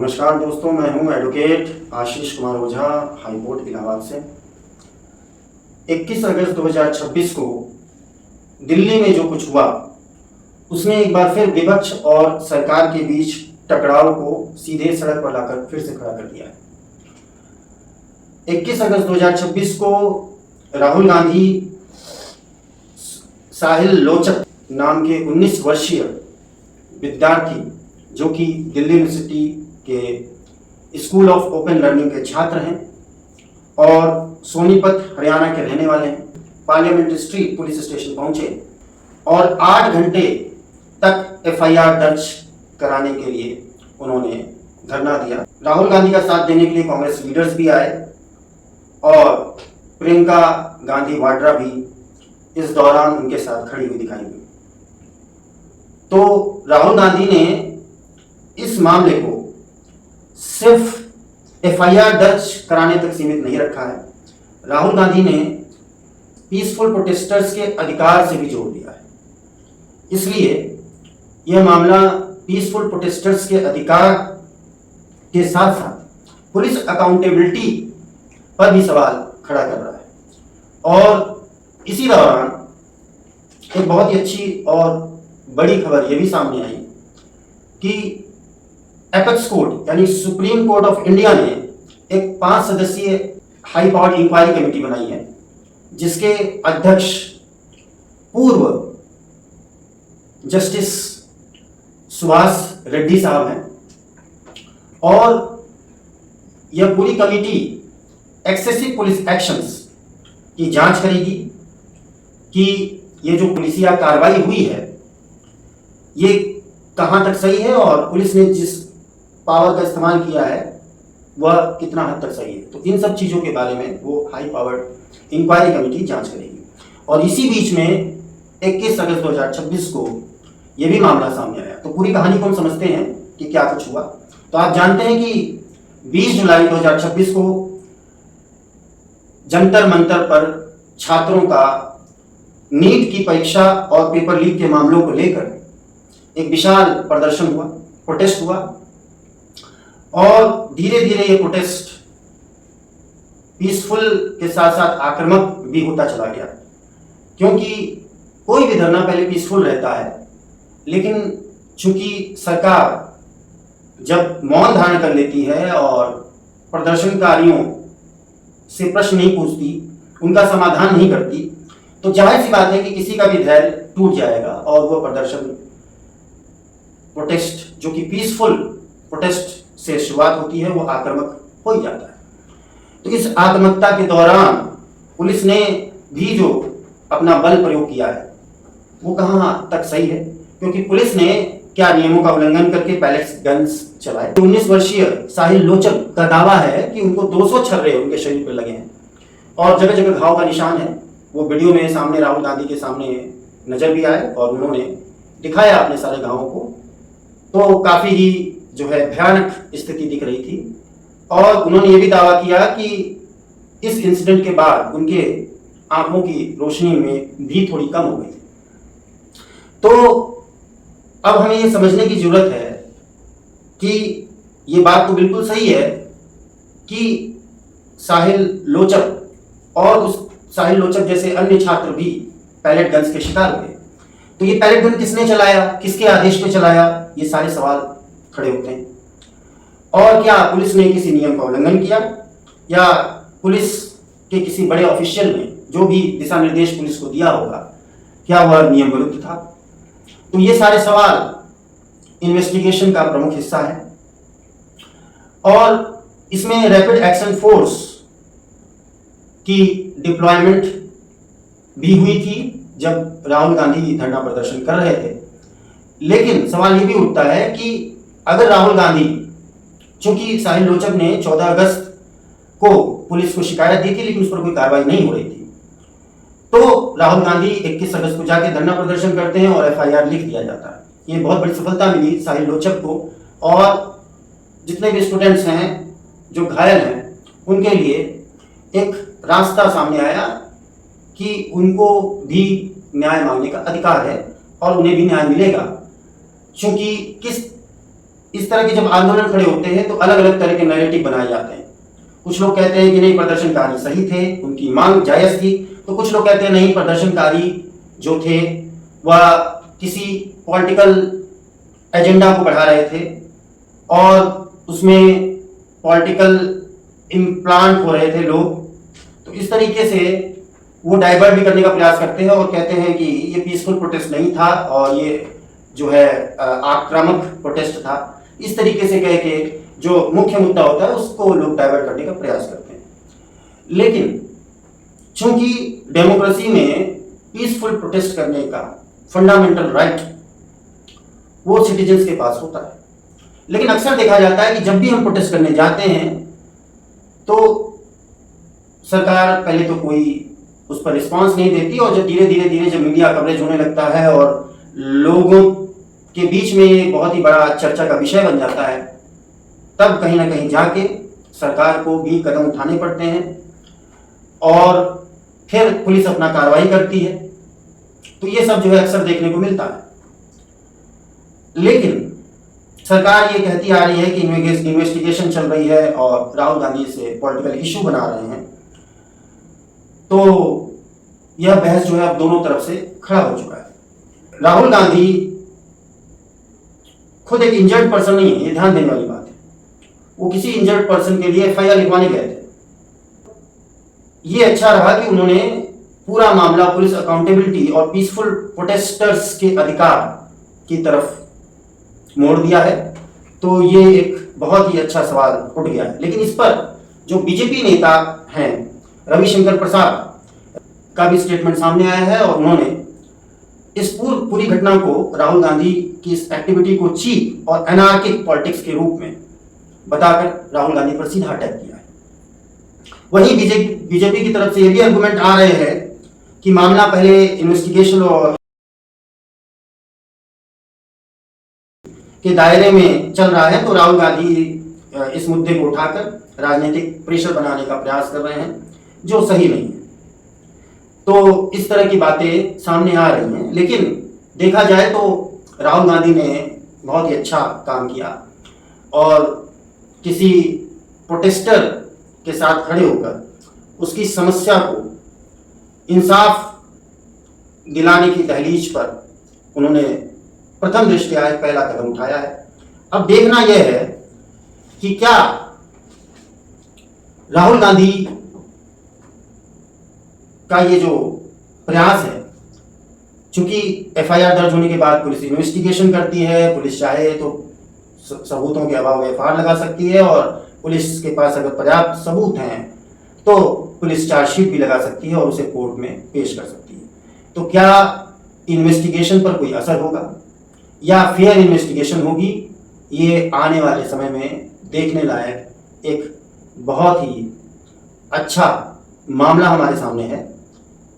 नमस्कार दोस्तों, मैं हूं advocate Ashish Kumar Ojha, high court Allahabad से। 21 अगस्त 2026 को दिल्ली में जो कुछ हुआ उसने एक बार फिर विपक्ष और सरकार के बीच टकराव को सीधे सड़क पर लाकर फिर से खड़ा कर दिया है। 21 अगस्त 2026 को राहुल गांधी साहिल लोचक नाम के 19 वर्षीय विद्यार्थी जो कि दिल्ली यूनिवर्सिटी के स्कूल ऑफ ओपन लर्निंग के छात्र हैं और सोनीपत हरियाणा के रहने वाले हैं, पार्लियामेंट स्ट्रीट पुलिस स्टेशन पहुंचे और 8 घंटे तक एफआईआर दर्ज कराने के लिए उन्होंने धरना दिया। राहुल गांधी का साथ देने के लिए कांग्रेस लीडर्स भी आए और प्रियंका गांधी वाड्रा भी इस दौरान उनके साथ खड़ी हुई दिखाई दी। तो राहुल गांधी ने इस मामले को सिर्फ एफआईआर दर्ज कराने तक सीमित नहीं रखा है, राहुल गांधी ने पीसफुल प्रोटेस्टर्स के अधिकार से भी जोड़ दिया है। इसलिए यह मामला पीसफुल प्रोटेस्टर्स के अधिकार के साथ साथ पुलिस अकाउंटेबिलिटी पर भी सवाल खड़ा कर रहा है। और इसी दौरान एक बहुत ही अच्छी और बड़ी खबर यह भी सामने आई कि एपेक्स कोर्ट यानी सुप्रीम कोर्ट ऑफ इंडिया ने एक 5 सदस्यीय हाई पावर्ड इंक्वायरी कमेटी बनाई है, जिसके अध्यक्ष पूर्व जस्टिस सुभाष रेड्डी साहब हैं और यह पूरी कमेटी एक्सेसिव पुलिस एक्शंस की जांच करेगी कि ये जो पुलिसिया कार्रवाई हुई है ये कहां तक सही है और पुलिस ने जिस पावर का इस्तेमाल किया है वह कितना हद तक सही है। तो इन सब चीज़ों के बारे में वो हाई पावर्ड इंक्वायरी कमेटी जांच करेगी। और इसी बीच में 21 अगस्त 2026 को यह भी मामला सामने आया। तो पूरी कहानी को हम समझते हैं कि क्या कुछ हुआ। तो आप जानते हैं कि 20 जुलाई 2026 को जंतर मंतर पर छात्रों का नीट की परीक्षा और पेपर लीक के मामलों को लेकर एक विशाल प्रदर्शन हुआ, प्रोटेस्ट हुआ और धीरे धीरे ये प्रोटेस्ट पीसफुल के साथ साथ आक्रामक भी होता चला गया। क्योंकि कोई भी धरना पहले पीसफुल रहता है, लेकिन चूंकि सरकार जब मौन धारण कर लेती है और प्रदर्शनकारियों से प्रश्न नहीं पूछती, उनका समाधान नहीं करती, तो जाहिर सी बात है कि किसी का भी धैर्य टूट जाएगा और वो प्रदर्शन प्रोटेस्ट जो कि पीसफुल प्रोटेस्ट से शुरुआत होती है वो आक्रामक हो ही जाता है। तो इस आक्रामकता के दौरान पुलिस ने भी जो अपना बल प्रयोग किया है वो कहां तक सही है, क्योंकि पुलिस ने क्या नियमों का उल्लंघन करके पैलेट्स गन्स चलाए। 19 वर्षीय साहिल लोचक का दावा है कि उनको 200 छर्रे उनके शरीर पर लगे हैं और जगह जगह घाव का निशान है। वो वीडियो में सामने राहुल गांधी के सामने नजर भी आए और उन्होंने दिखाया अपने सारे घावों को। तो काफी ही जो है भयानक स्थिति दिख रही थी और उन्होंने ये भी दावा किया कि इस इंसिडेंट के बाद उनके आंखों की रोशनी में भी थोड़ी कम हो गई। तो अब हमें ये समझने की जरूरत है कि ये बात तो बिल्कुल सही है कि साहिल लोचक और उस साहिल लोचक जैसे अन्य छात्र भी पैलेट गन्स के शिकार हुए। तो ये पैलेट गन किसने चलाया, किसके आदेश पे चलाया, ये सारे सवाल खड़े होते हैं। और क्या पुलिस ने किसी नियम का उल्लंघन किया या पुलिस के किसी बड़े ऑफिशियल ने जो भी दिशा निर्देश पुलिस को दिया होगा क्या वह नियम विरुद्ध था। तो ये सारे सवाल इन्वेस्टिगेशन का प्रमुख हिस्सा है और इसमें रैपिड एक्शन फोर्स की डिप्लॉयमेंट भी हुई थी जब राहुल गांधी धरना प्रदर्शन कर रहे थे। लेकिन सवाल ये भी उठता है कि अगर राहुल गांधी, चूंकि साहिल लोचक ने 14 अगस्त को पुलिस को शिकायत दी थी लेकिन उस पर कोई कार्रवाई नहीं हो रही थी, तो राहुल गांधी 21 अगस्त को जाके धरना प्रदर्शन करते हैं और एफआईआर लिख दिया जाता है। ये बहुत बड़ी सफलता मिली साहिल लोचक को और जितने भी स्टूडेंट्स हैं जो घायल हैं उनके लिए एक रास्ता सामने आया कि उनको भी न्याय मांगने का अधिकार है और उन्हें भी न्याय मिलेगा। क्योंकि किस इस तरह के जब आंदोलन खड़े होते हैं तो अलग अलग तरह के नैरेटिव बनाए जाते हैं। कुछ लोग कहते हैं कि नहीं, प्रदर्शनकारी सही थे, उनकी मांग जायज थी, तो कुछ लोग कहते हैं नहीं, प्रदर्शनकारी जो थे वह किसी पॉलिटिकल एजेंडा को बढ़ा रहे थे और उसमें पॉलिटिकल इम्प्लांट हो रहे थे लोग। तो इस तरीके से वो डाइवर्ट भी करने का प्रयास करते हैं और कहते हैं कि ये पीसफुल प्रोटेस्ट नहीं था और ये जो है आक्रामक प्रोटेस्ट था। इस तरीके से कह के जो मुख्य मुद्दा होता है उसको लोग डाइवर्ट करने का प्रयास करते हैं। लेकिन चूंकि डेमोक्रेसी में पीसफुल प्रोटेस्ट करने का फंडामेंटल राइट वो सिटीजन्स के पास होता है, लेकिन अक्सर देखा जाता है कि जब भी हम प्रोटेस्ट करने जाते हैं तो सरकार पहले तो कोई उस पर रिस्पांस नहीं देती और जब धीरे जब मीडिया कवरेज होने लगता है और लोगों के बीच में ये बहुत ही बड़ा चर्चा का विषय बन जाता है, तब कहीं ना कहीं जाके सरकार को भी कदम उठाने पड़ते हैं और फिर पुलिस अपना कार्रवाई करती है। तो ये सब जो है अक्सर देखने को मिलता है। लेकिन सरकार ये कहती आ रही है कि इन्वेस्टिगेशन चल रही है और राहुल गांधी से पॉलिटिकल इशू बना रहे हैं। तो यह बहस जो है अब दोनों तरफ से खड़ा हो चुका है। राहुल गांधी खुद एक इंजर्ड पर्सन नहीं है, ये ध्यान देने वाली बात है। वो किसी इंजर्ड पर्सन के लिए एफआईआर लिखवाने गए थे। ये अच्छा रहा कि उन्होंने पूरा मामला पुलिस अकाउंटेबिलिटी और पीसफुल प्रोटेस्टर्स के अधिकार की तरफ मोड़ दिया है। तो ये एक बहुत ही अच्छा सवाल उठ गया है। लेकिन इस पर जो बीजेपी नेता हैं रविशंकर प्रसाद का भी स्टेटमेंट सामने आया है और उन्होंने इस पूरी घटना को राहुल गांधी की इस एक्टिविटी को चीप और एनार्किक पॉलिटिक्स के रूप में बताकर राहुल गांधी पर सीधा अटैक किया है। वहीं बीजेपी की तरफ से ये भी आर्गुमेंट आ रहे हैं कि मामला पहले इन्वेस्टिगेशन और के दायरे में चल रहा है, तो राहुल गांधी इस मुद्दे को उठाकर राजनीतिक प्रेशर बनाने का प्रयास कर रहे हैं, जो सही नहीं है। तो इस तरह की बातें सामने आ रही हैं। लेकिन देखा जाए तो राहुल गांधी ने बहुत ही अच्छा काम किया और किसी प्रोटेस्टर के साथ खड़े होकर उसकी समस्या को इंसाफ दिलाने की दहलीज पर उन्होंने प्रथम दृष्टया एक पहला कदम उठाया है। अब देखना यह है कि क्या राहुल गांधी का ये जो प्रयास है, चूंकि एफआईआर दर्ज होने के बाद पुलिस इन्वेस्टिगेशन करती है, पुलिस चाहे तो सबूतों के अभाव में एफआईआर लगा सकती है और पुलिस के पास अगर पर्याप्त सबूत हैं तो पुलिस चार्जशीट भी लगा सकती है और उसे कोर्ट में पेश कर सकती है। तो क्या इन्वेस्टिगेशन पर कोई असर होगा या फेयर इन्वेस्टिगेशन होगी, ये आने वाले समय में देखने लायक एक बहुत ही अच्छा मामला हमारे सामने है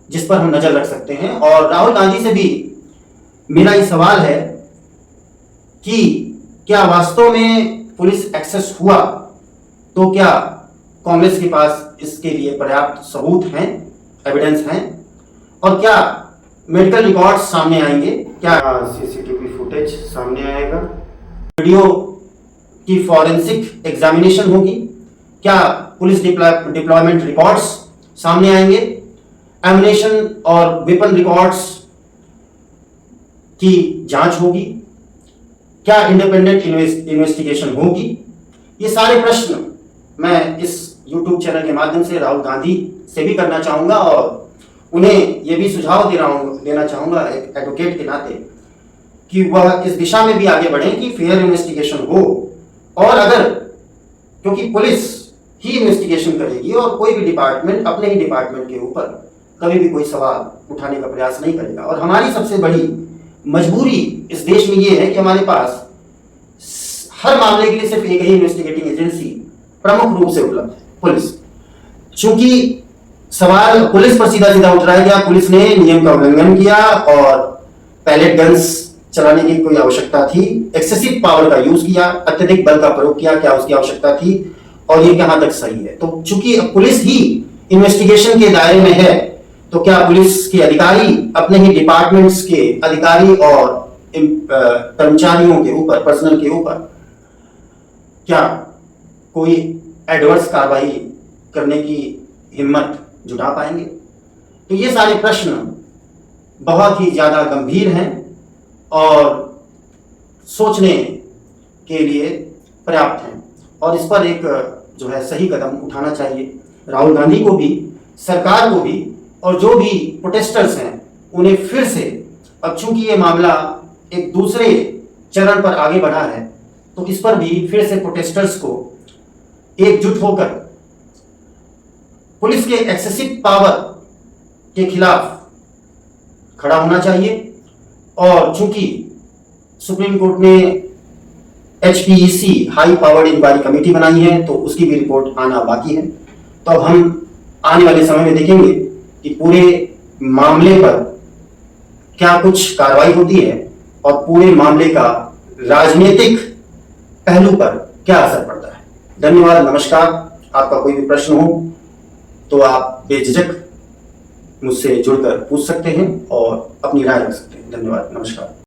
जिस पर हम नजर रख सकते हैं। और राहुल गांधी से भी मेरा ये सवाल है कि क्या वास्तव में पुलिस एक्सेस हुआ, तो क्या कांग्रेस के पास इसके लिए पर्याप्त सबूत हैं, एविडेंस हैं, और क्या मेडिकल रिकॉर्ड्स सामने आएंगे, क्या सीसीटीवी फुटेज सामने आएगा, वीडियो की फॉरेंसिक एग्जामिनेशन होगी, क्या पुलिस डिप्लॉयमेंट रिकॉर्ड्स सामने आएंगे, एमिनेशन और वेपन रिकॉर्ड्स की जांच होगी, क्या इंडिपेंडेंट इन्वेस्टिगेशन होगी। ये सारे प्रश्न मैं इस YouTube चैनल के माध्यम से राहुल गांधी से भी करना चाहूंगा और उन्हें यह भी सुझाव देना चाहूंगा एक एडवोकेट के नाते कि वह इस दिशा में भी आगे बढ़ें कि फेयर इन्वेस्टिगेशन हो। और अगर, क्योंकि पुलिस ही इन्वेस्टिगेशन करेगी और कोई भी डिपार्टमेंट अपने ही डिपार्टमेंट के ऊपर कभी भी कोई सवाल उठाने का प्रयास नहीं करेगा। और हमारी सबसे बड़ी मजबूरी इस देश में ये है कि हमारे पास हर मामले के लिए सिर्फ एक ही इन्वेस्टिगेटिंग एजेंसी प्रमुख रूप से उपलब्ध है, पुलिस। चूंकि सवाल पुलिस पर सीधा सीधा उठ रहा है, क्या पुलिस ने नियम का उल्लंघन किया और पैलेट गन्स चलाने की कोई आवश्यकता थी, एक्सेसिव पावर का यूज किया, अत्यधिक बल का प्रयोग किया, क्या उसकी आवश्यकता थी और ये कहां तक सही है। तो चूंकि पुलिस ही इन्वेस्टिगेशन के दायरे में है, तो क्या पुलिस के अधिकारी अपने ही डिपार्टमेंट्स के अधिकारी और कर्मचारियों के ऊपर, पर्सनल के ऊपर क्या कोई एडवर्स कार्रवाई करने की हिम्मत जुटा पाएंगे? तो ये सारे प्रश्न बहुत ही ज़्यादा गंभीर हैं और सोचने के लिए पर्याप्त हैं, और इस पर एक जो है सही कदम उठाना चाहिए। राहुल गांधी को भी, सरकार को भी, और जो भी प्रोटेस्टर्स हैं उन्हें फिर से, अब चूंकि ये मामला एक दूसरे चरण पर आगे बढ़ा है, तो इस पर भी फिर से प्रोटेस्टर्स को एकजुट होकर पुलिस के एक्सेसिव पावर के खिलाफ खड़ा होना चाहिए। और चूंकि सुप्रीम कोर्ट ने HPEC high powered inquiry committee बनाई है, तो उसकी भी रिपोर्ट आना बाकी है। तो अब हम आने वाले समय में देखेंगे कि पूरे मामले पर क्या कुछ कार्रवाई होती है और पूरे मामले का राजनीतिक पहलू पर क्या असर पड़ता है। धन्यवाद, नमस्कार। आपका कोई भी प्रश्न हो तो आप बेझिझक मुझसे जुड़कर पूछ सकते हैं और अपनी राय रख सकते हैं। धन्यवाद, नमस्कार।